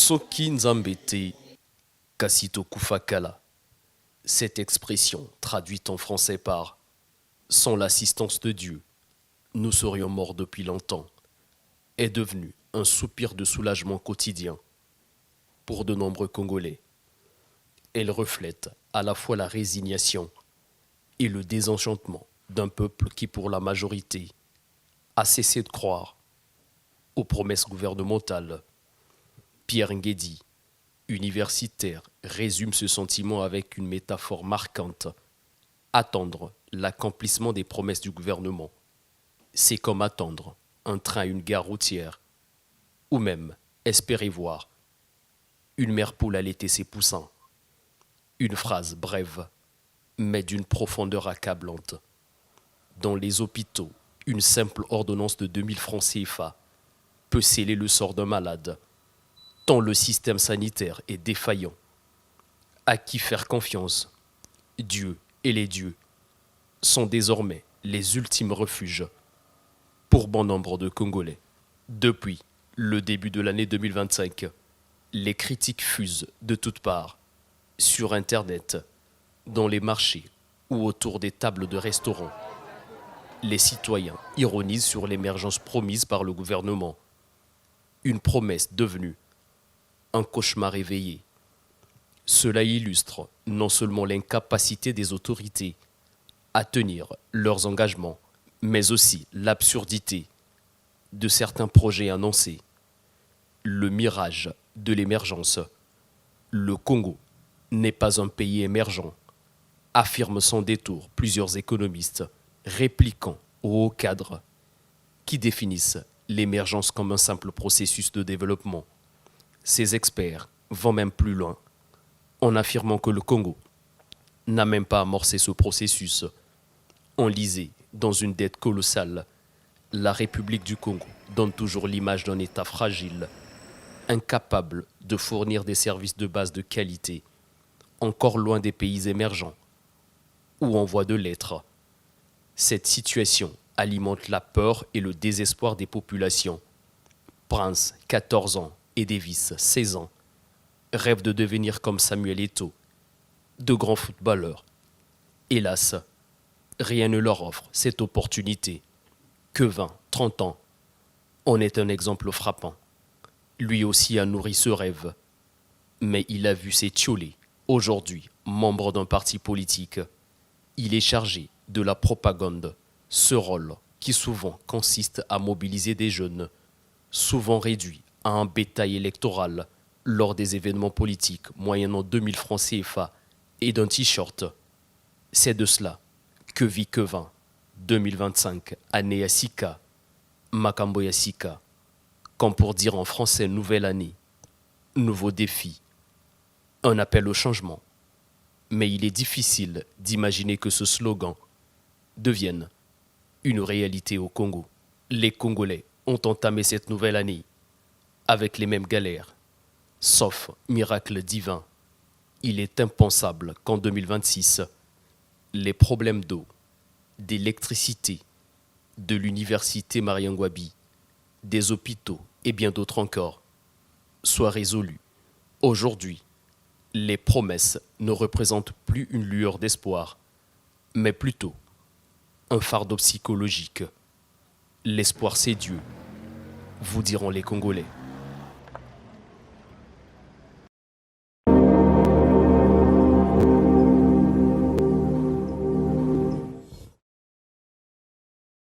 Soki Nzambete Kasito Kufakala. Cette expression, traduite en français par « Sans l'assistance de Dieu, nous serions morts depuis longtemps », est devenue un soupir de soulagement quotidien pour de nombreux Congolais. Elle reflète à la fois la résignation et le désenchantement d'un peuple qui, pour la majorité, a cessé de croire aux promesses gouvernementales. Pierre Nguedi, universitaire, résume ce sentiment avec une métaphore marquante. Attendre l'accomplissement des promesses du gouvernement, c'est comme attendre un train à une gare routière, ou même espérer voir une mère poule allaiter ses poussins. Une phrase brève, mais d'une profondeur accablante. Dans les hôpitaux, une simple ordonnance de 2000 francs CFA peut sceller le sort d'un malade, tant le système sanitaire est défaillant. À qui faire confiance? Dieu et les dieux sont désormais les ultimes refuges pour bon nombre de Congolais. Depuis le début de l'année 2025, les critiques fusent de toutes parts, sur Internet, dans les marchés ou autour des tables de restaurants. Les citoyens ironisent sur l'émergence promise par le gouvernement, une promesse devenue un cauchemar éveillé. Cela illustre non seulement l'incapacité des autorités à tenir leurs engagements, mais aussi l'absurdité de certains projets annoncés. Le mirage de l'émergence. Le Congo n'est pas un pays émergent, affirment sans détour plusieurs économistes, répliquant aux hauts cadres qui définissent l'émergence comme un simple processus de développement. Ces experts vont même plus loin en affirmant que le Congo n'a même pas amorcé ce processus. On lisait dans une dette colossale, la République du Congo donne toujours l'image d'un État fragile, incapable de fournir des services de base de qualité, encore loin des pays émergents ou en voie de l'être. Cette situation alimente la peur et le désespoir des populations. Prince, 14 ans, et Davis, 16 ans, rêvent de devenir comme Samuel Eto'o, de grands footballeurs. Hélas, rien ne leur offre cette opportunité. Que 20, 30 ans en est un exemple frappant. Lui aussi a nourri ce rêve, mais il a vu ses tcholés, aujourd'hui membre d'un parti politique. Il est chargé de la propagande, ce rôle qui souvent consiste à mobiliser des jeunes, souvent réduits à un bétail électoral lors des événements politiques moyennant 2000 francs CFA et d'un t-shirt. C'est de cela que vit Kevin, 2025, année à Sika, Makambo ya Sika, comme pour dire en français nouvelle année, nouveau défi, un appel au changement. Mais il est difficile d'imaginer que ce slogan devienne une réalité au Congo. Les Congolais ont entamé cette nouvelle année avec les mêmes galères, sauf miracle divin. Il est impensable qu'en 2026, les problèmes d'eau, d'électricité, de l'université Mariangwabi, des hôpitaux et bien d'autres encore soient résolus. Aujourd'hui, les promesses ne représentent plus une lueur d'espoir, mais plutôt un fardeau psychologique. L'espoir, c'est Dieu, vous diront les Congolais.